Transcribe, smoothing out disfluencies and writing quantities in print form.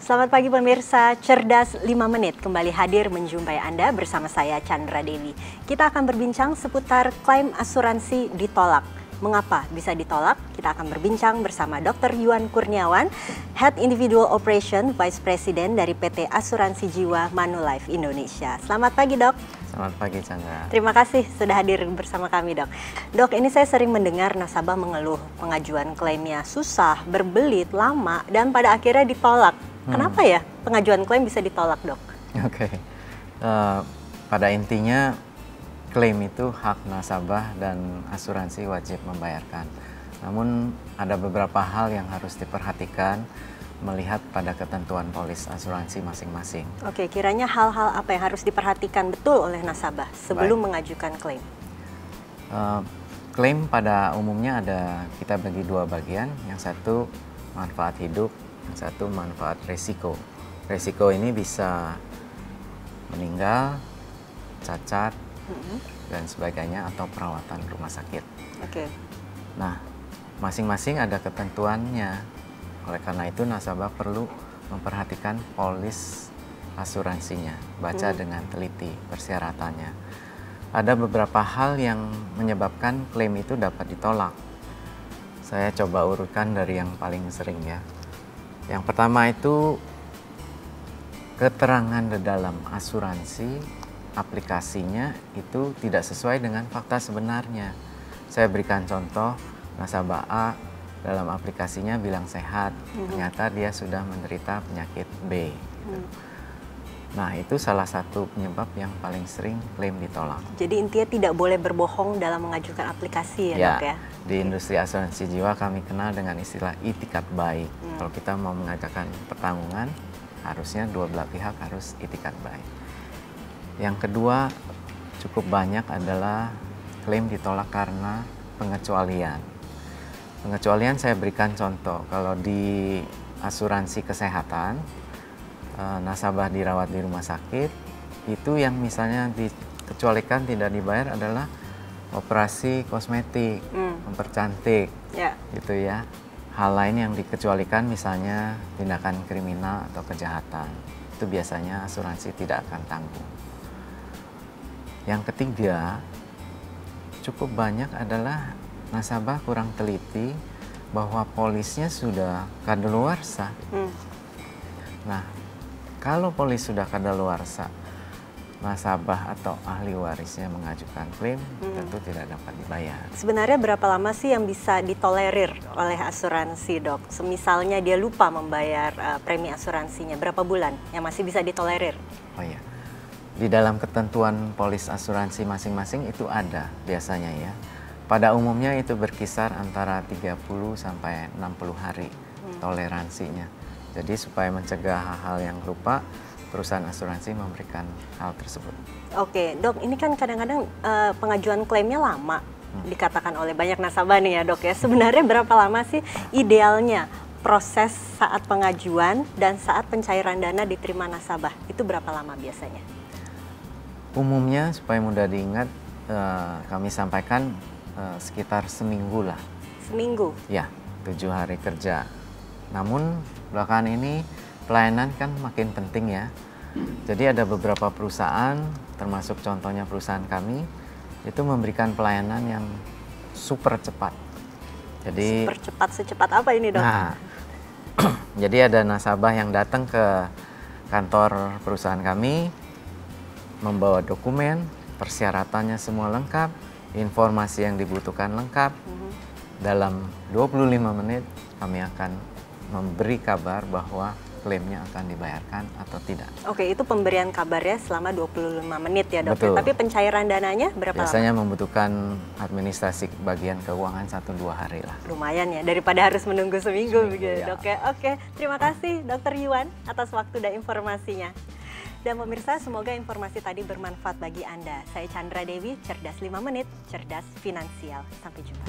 Selamat pagi pemirsa, Cerdas 5 Menit kembali hadir menjumpai Anda bersama saya Chandra Dewi. Kita akan berbincang seputar klaim asuransi ditolak. Mengapa bisa ditolak? Kita akan berbincang bersama Dr. Yuan Kurniawan, Head Individual Operation Vice President dari PT Asuransi Jiwa Manulife Indonesia. Selamat pagi, Dok. Selamat pagi, Chandra. Terima kasih sudah hadir bersama kami, Dok. Dok, ini saya sering mendengar nasabah mengeluh pengajuan klaimnya susah, berbelit, lama, dan pada akhirnya ditolak. Kenapa ya pengajuan klaim bisa ditolak, Dok? Oke. Pada intinya klaim itu hak nasabah dan asuransi wajib membayarkan. Namun ada beberapa hal yang harus diperhatikan melihat pada ketentuan polis asuransi masing-masing. Oke, kiranya hal-hal apa yang harus diperhatikan betul oleh nasabah sebelum mengajukan klaim? Klaim pada umumnya kita bagi dua bagian. Yang satu manfaat hidup, yang satu manfaat resiko. Resiko ini bisa meninggal, cacat, dan sebagainya, atau perawatan rumah sakit. Oke. Nah, masing-masing ada ketentuannya. Oleh karena itu nasabah perlu memperhatikan polis asuransinya, baca dengan teliti persyaratannya. Ada beberapa hal yang menyebabkan klaim itu dapat ditolak. Saya coba urutkan dari yang paling sering ya. Yang pertama itu keterangan di dalam asuransi aplikasinya itu tidak sesuai dengan fakta sebenarnya. Saya berikan contoh, nasabah A dalam aplikasinya bilang sehat, ternyata dia sudah menderita penyakit B. Nah, itu salah satu penyebab yang paling sering klaim ditolak. Jadi intinya tidak boleh berbohong dalam mengajukan aplikasi ya, Dok ya? Di industri asuransi jiwa kami kenal dengan istilah itikat baik. Kalau kita mau mengajukan pertanggungan, harusnya dua belah pihak harus itikat baik. Yang kedua, cukup banyak adalah klaim ditolak karena pengecualian. Pengecualian saya berikan contoh, kalau di asuransi kesehatan, nasabah dirawat di rumah sakit, itu yang misalnya dikecualikan tidak dibayar adalah operasi kosmetik, mempercantik, gitu ya. Hal lain yang dikecualikan misalnya tindakan kriminal atau kejahatan, itu biasanya asuransi tidak akan tanggung. Yang ketiga, cukup banyak adalah nasabah kurang teliti bahwa polisnya sudah kadaluarsa. Nah, kalau polis sudah kadaluarsa, nasabah atau ahli warisnya mengajukan klaim, tentu tidak dapat dibayar. Sebenarnya berapa lama sih yang bisa ditolerir oleh asuransi, Dok? Misalnya dia lupa membayar premi asuransinya, berapa bulan yang masih bisa ditolerir? Oh iya, di dalam ketentuan polis asuransi masing-masing itu ada biasanya ya. Pada umumnya itu berkisar antara 30 sampai 60 hari toleransinya. Jadi supaya mencegah hal-hal yang lupa, perusahaan asuransi memberikan hal tersebut. Oke, Dok, ini kan kadang-kadang pengajuan klaimnya lama, dikatakan oleh banyak nasabah nih ya, Dok ya. Sebenarnya berapa lama sih idealnya proses saat pengajuan dan saat pencairan dana diterima nasabah? Itu berapa lama biasanya? Umumnya supaya mudah diingat, kami sampaikan sekitar seminggu lah. Seminggu? Ya, 7 hari kerja. Namun belakangan ini pelayanan kan makin penting ya. Jadi ada beberapa perusahaan, termasuk contohnya perusahaan kami, itu memberikan pelayanan yang super cepat. Jadi super cepat, secepat apa ini, Dok? Nah, jadi ada nasabah yang datang ke kantor perusahaan kami, membawa dokumen, persyaratannya semua lengkap, informasi yang dibutuhkan lengkap. Dalam 25 menit kami akan memberi kabar bahwa klaimnya akan dibayarkan atau tidak. Oke, itu pemberian kabarnya selama 25 menit ya, Dok. Betul. Tapi pencairan dananya berapa Biasanya lama? membutuhkan administrasi bagian keuangan 1-2 hari lah. Lumayan ya, daripada harus menunggu seminggu begitu, ya. Dok ya. Oke, terima kasih Dr. Yuan atas waktu dan informasinya. Dan pemirsa, semoga informasi tadi bermanfaat bagi Anda. Saya Chandra Dewi, Cerdas 5 Menit, Cerdas Finansial. Sampai jumpa.